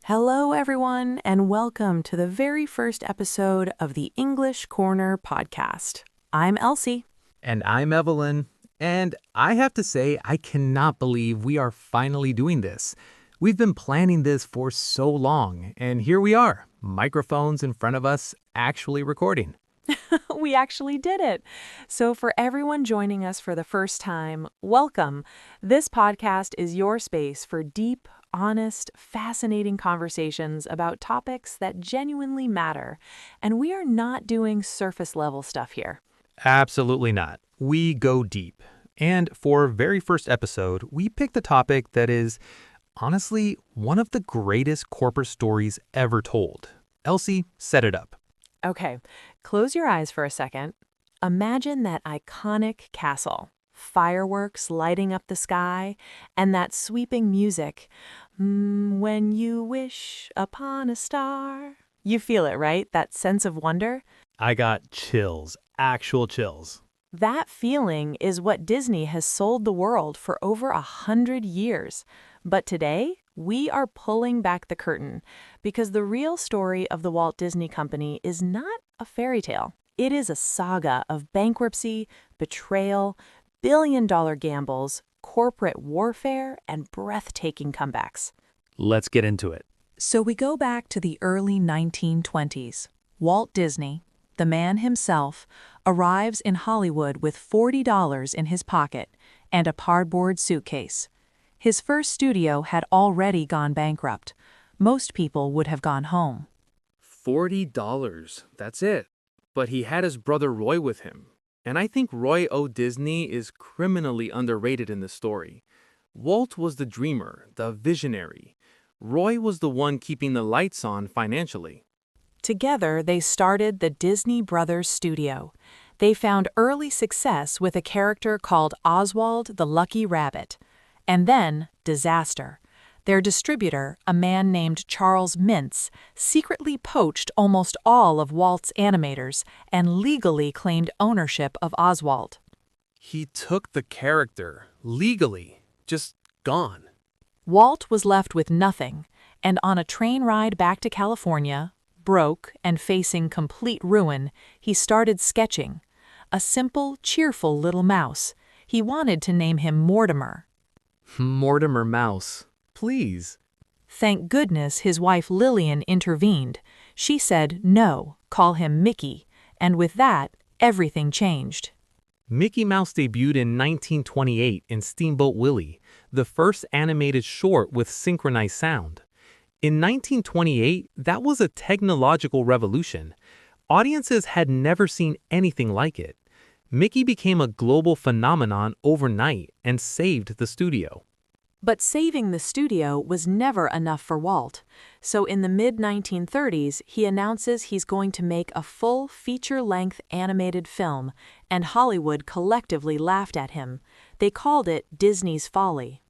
Hello, everyone, and welcome to the very first episode of the English Corner podcast. I'm Elsie. And I'm Evelyn. And I have to say, I cannot believe we are finally doing this. We've been planning this for so long, and here we are, microphones in front of us, actually recording. We actually did it. So for everyone joining us for the first time, welcome. This podcast is your space for deep, honest, fascinating conversations about topics that genuinely matter. And we are not doing surface level stuff here. Absolutely not. We go deep. And for our very first episode, we picked a topic that is, honestly, one of the greatest corporate stories ever told. Elsie, set it up. Okay, close your eyes for a second. Imagine that iconic castle, fireworks lighting up the sky, and that sweeping music. When you wish upon a star. You feel it, right? That sense of wonder? I got chills, actual chills. That feeling is what Disney has sold the world for over 100 years. But today, we are pulling back the curtain because the real story of the Walt Disney Company is not a fairy tale. It is a saga of bankruptcy, betrayal, billion-dollar gambles, corporate warfare, and breathtaking comebacks. Let's get into it. So we go back to the early 1920s. Walt Disney, the man himself, arrives in Hollywood with $40 in his pocket and a cardboard suitcase. His first studio had already gone bankrupt. Most people would have gone home. $40, that's it. But he had his brother Roy with him. And I think Roy O. Disney is criminally underrated in this story. Walt was the dreamer, the visionary. Roy was the one keeping the lights on financially. Together, they started the Disney Brothers Studio. They found early success with a character called Oswald the Lucky Rabbit. And then, disaster. Their distributor, a man named Charles Mintz, secretly poached almost all of Walt's animators and legally claimed ownership of Oswald. He took the character, legally, just gone. Walt was left with nothing, and on a train ride back to California, broke and facing complete ruin, he started sketching. A simple, cheerful little mouse. He wanted to name him Mortimer. Mortimer Mouse, please. Thank goodness his wife Lillian intervened. She said, no, call him Mickey. And with that, everything changed. Mickey Mouse debuted in 1928 in Steamboat Willie, the first animated short with synchronized sound. In 1928, that was a technological revolution. Audiences had never seen anything like it. Mickey became a global phenomenon overnight and saved the studio. But saving the studio was never enough for Walt. So in the mid-1930s, he announces he's going to make a full feature-length animated film, and Hollywood collectively laughed at him. They called it Disney's Folly.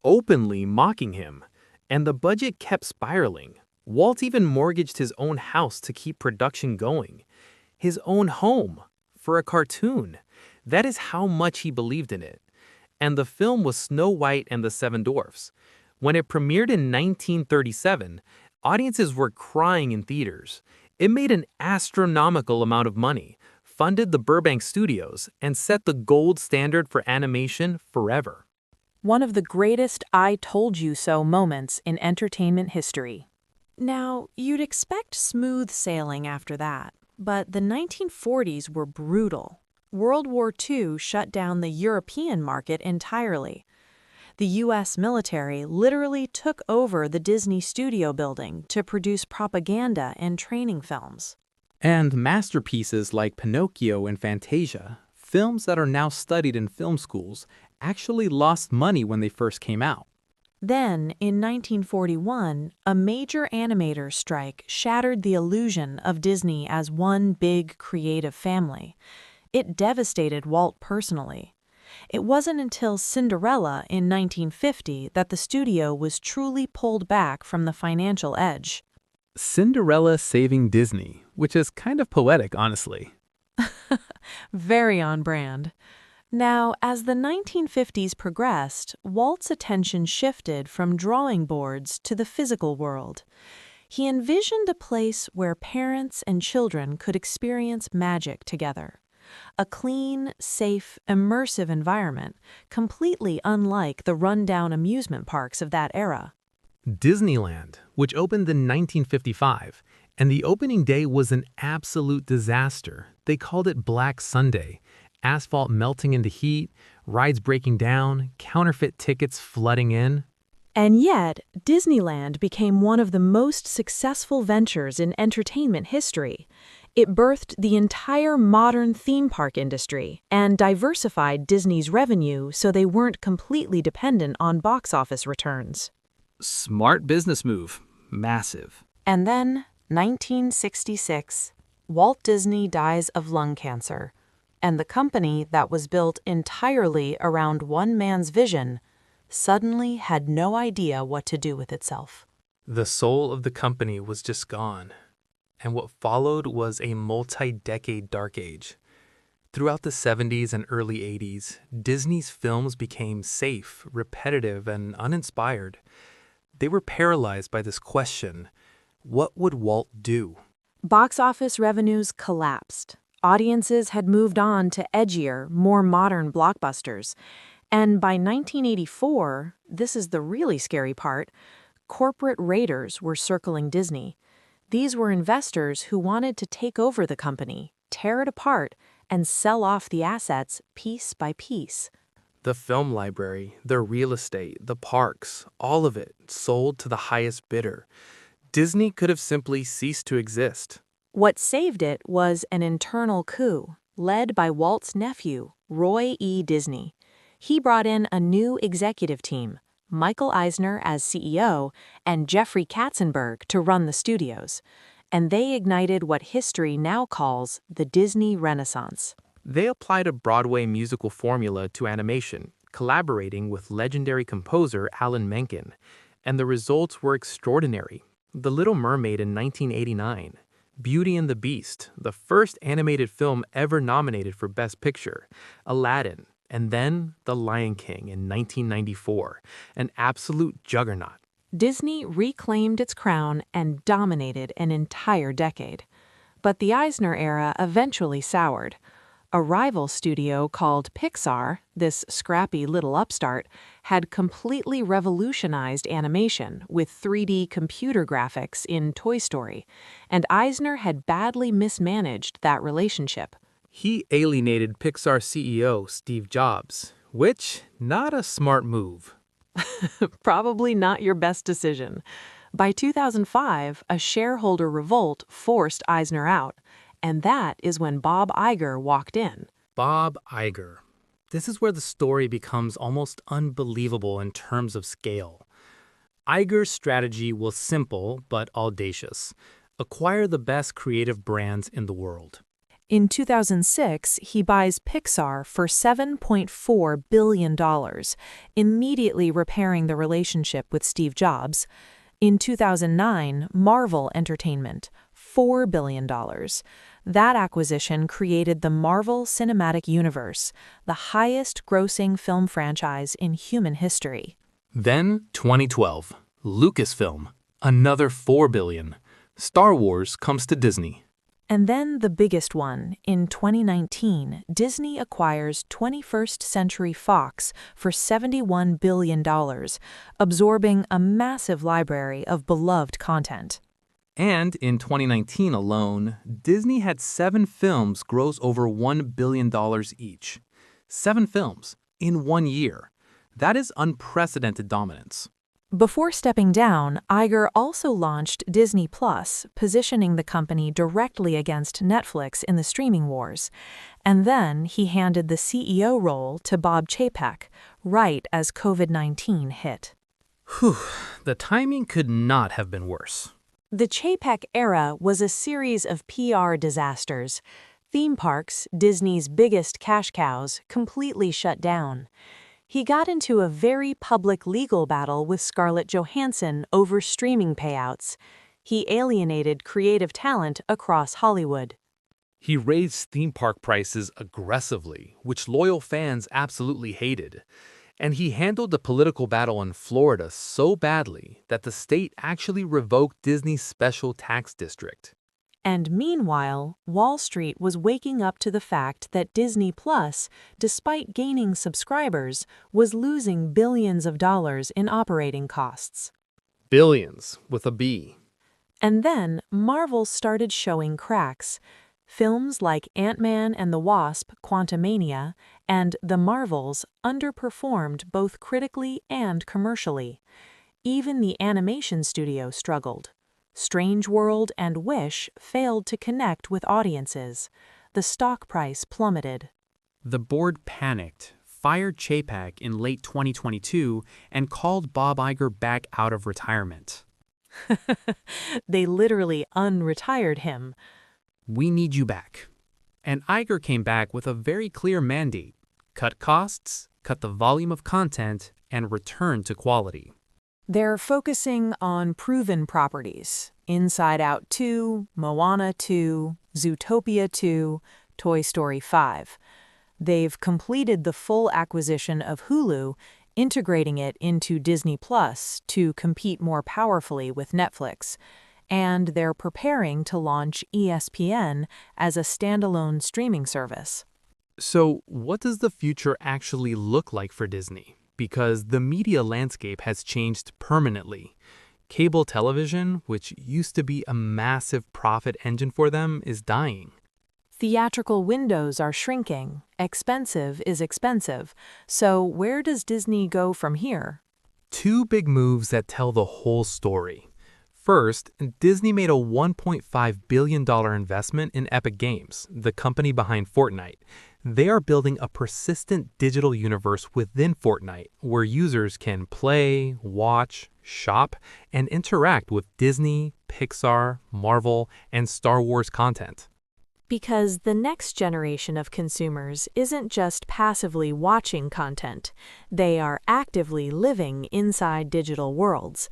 Openly mocking him. And the budget kept spiraling. Walt even mortgaged his own house to keep production going. His own home. For a cartoon. That is how much he believed in it. And the film was Snow White and the Seven Dwarfs. When it premiered in 1937, audiences were crying in theaters. It made an astronomical amount of money, funded the Burbank studios, and set the gold standard for animation forever. One of the greatest I told you so moments in entertainment history. Now, you'd expect smooth sailing after that. But the 1940s were brutal. World War II shut down the European market entirely. The U.S. military literally took over the Disney studio building to produce propaganda and training films. And masterpieces like Pinocchio and Fantasia, films that are now studied in film schools, actually lost money when they first came out. Then, in 1941, a major animator strike shattered the illusion of Disney as one big creative family. It devastated Walt personally. It wasn't until Cinderella in 1950 that the studio was truly pulled back from the financial edge. Cinderella saving Disney, which is kind of poetic, honestly. Very on brand. Now, as the 1950s progressed, Walt's attention shifted from drawing boards to the physical world. He envisioned a place where parents and children could experience magic together. A clean, safe, immersive environment, completely unlike the rundown amusement parks of that era. Disneyland, which opened in 1955, and the opening day was an absolute disaster. They called it Black Sunday. Asphalt melting in the heat, rides breaking down, counterfeit tickets flooding in. And yet, Disneyland became one of the most successful ventures in entertainment history. It birthed the entire modern theme park industry and diversified Disney's revenue so they weren't completely dependent on box office returns. Smart business move. Massive. And then, 1966, Walt Disney dies of lung cancer, and the company that was built entirely around one man's vision suddenly had no idea what to do with itself. The soul of the company was just gone, and what followed was a multi-decade dark age. Throughout the 70s and early 80s, Disney's films became safe, repetitive, and uninspired. They were paralyzed by this question: what would Walt do? Box office revenues collapsed. Audiences had moved on to edgier, more modern blockbusters. And by 1984, this is the really scary part, corporate raiders were circling Disney. These were investors who wanted to take over the company, tear it apart, and sell off the assets piece by piece. The film library, the real estate, the parks, all of it sold to the highest bidder. Disney could have simply ceased to exist. What saved it was an internal coup, led by Walt's nephew, Roy E. Disney. He brought in a new executive team, Michael Eisner as CEO and Jeffrey Katzenberg to run the studios, and they ignited what history now calls the Disney Renaissance. They applied a Broadway musical formula to animation, collaborating with legendary composer Alan Menken, and the results were extraordinary. The Little Mermaid in 1989, Beauty and the Beast, the first animated film ever nominated for Best Picture, Aladdin, and then The Lion King in 1994, an absolute juggernaut. Disney reclaimed its crown and dominated an entire decade. But the Eisner era eventually soured. A rival studio called Pixar, this scrappy little upstart, had completely revolutionized animation with 3D computer graphics in Toy Story, and Eisner had badly mismanaged that relationship. He alienated Pixar CEO Steve Jobs, which, not a smart move. Probably not your best decision. By 2005, a shareholder revolt forced Eisner out, and that is when Bob Iger walked in. Bob Iger. This is where the story becomes almost unbelievable in terms of scale. Iger's strategy was simple but audacious: acquire the best creative brands in the world. In 2006, he buys Pixar for $7.4 billion, immediately repairing the relationship with Steve Jobs. In 2009, Marvel Entertainment, $4 billion. That acquisition created the Marvel Cinematic Universe, the highest-grossing film franchise in human history. Then, 2012, Lucasfilm, another $4 billion. Star Wars comes to Disney. And then the biggest one, in 2019, Disney acquires 21st Century Fox for $71 billion, absorbing a massive library of beloved content. And in 2019 alone, Disney had 7 films gross over $1 billion each. 7 films in 1 year. That is unprecedented dominance. Before stepping down, Iger also launched Disney Plus, positioning the company directly against Netflix in the streaming wars. And then he handed the CEO role to Bob Chapek, right as COVID-19 hit. Whew, the timing could not have been worse. The Chapek era was a series of PR disasters. Theme parks, Disney's biggest cash cows, completely shut down. He got into a very public legal battle with Scarlett Johansson over streaming payouts. He alienated creative talent across Hollywood. He raised theme park prices aggressively, which loyal fans absolutely hated. And he handled the political battle in Florida so badly that the state actually revoked Disney's special tax district. And meanwhile, Wall Street was waking up to the fact that Disney Plus, despite gaining subscribers, was losing billions of dollars in operating costs. Billions, with a B. And then Marvel started showing cracks. Films like Ant-Man and the Wasp: Quantumania and The Marvels underperformed both critically and commercially. Even the animation studio struggled. Strange World and Wish failed to connect with audiences. The stock price plummeted. The board panicked, fired Chapek in late 2022, and called Bob Iger back out of retirement. They literally unretired him. We need you back. And Iger came back with a very clear mandate: cut costs, cut the volume of content, and return to quality. They're focusing on proven properties: Inside Out 2, Moana 2, Zootopia 2, Toy Story 5. They've completed the full acquisition of Hulu, integrating it into Disney Plus to compete more powerfully with Netflix. And they're preparing to launch ESPN as a standalone streaming service. So, what does the future actually look like for Disney? Because the media landscape has changed permanently. Cable television, which used to be a massive profit engine for them, is dying. Theatrical windows are shrinking. Expensive is expensive. So where does Disney go from here? Two big moves that tell the whole story. First, Disney made a $1.5 billion investment in Epic Games, the company behind Fortnite. They are building a persistent digital universe within Fortnite where users can play, watch, shop, and interact with Disney, Pixar, Marvel, and Star Wars content. Because the next generation of consumers isn't just passively watching content, they are actively living inside digital worlds.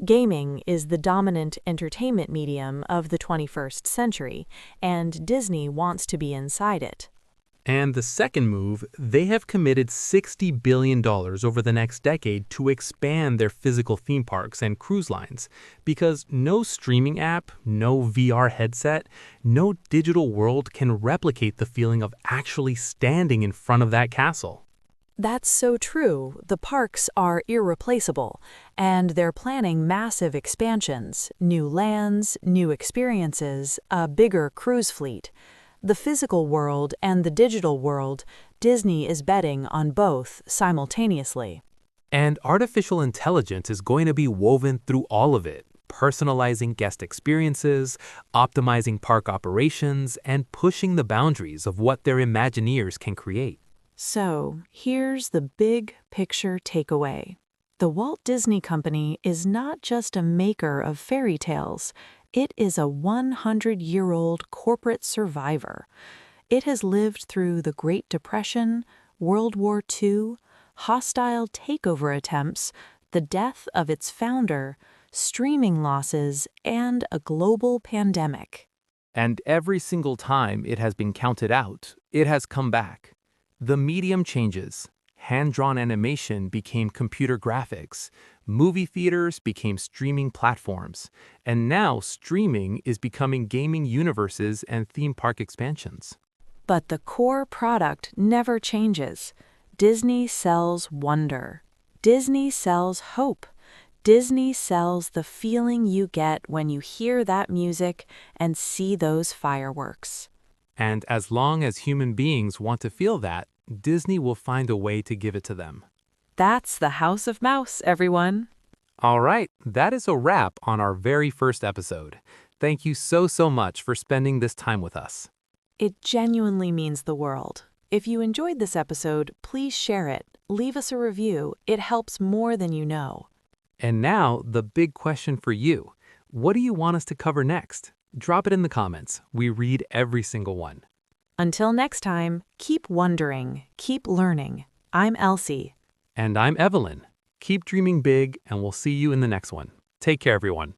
Gaming is the dominant entertainment medium of the 21st century, and Disney wants to be inside it. And the second move, they have committed $60 billion over the next decade to expand their physical theme parks and cruise lines. Because no streaming app, no VR headset, no digital world can replicate the feeling of actually standing in front of that castle. That's so true. The parks are irreplaceable, and they're planning massive expansions, new lands, new experiences, a bigger cruise fleet. The physical world and the digital world, Disney is betting on both simultaneously. And artificial intelligence is going to be woven through all of it, personalizing guest experiences, optimizing park operations, and pushing the boundaries of what their Imagineers can create. So, here's the big picture takeaway. The Walt Disney Company is not just a maker of fairy tales. It is a 100-year-old corporate survivor. It has lived through the Great Depression, World War II, hostile takeover attempts, the death of its founder, streaming losses, and a global pandemic. And every single time it has been counted out, it has come back. The medium changes. Hand-drawn animation became computer graphics. Movie theaters became streaming platforms. And now streaming is becoming gaming universes and theme park expansions. But the core product never changes. Disney sells wonder. Disney sells hope. Disney sells the feeling you get when you hear that music and see those fireworks. And as long as human beings want to feel that, Disney will find a way to give it to them. That's the House of Mouse, everyone. All right, that is a wrap on our very first episode. Thank you so much for spending this time with us. It genuinely means the world. If you enjoyed this episode, please share it. Leave us a review. It helps more than you know. And now, the big question for you. What do you want us to cover next? Drop it in the comments. We read every single one. Until next time, keep wondering, keep learning. I'm Elsie. And I'm Evelyn. Keep dreaming big, and we'll see you in the next one. Take care, everyone.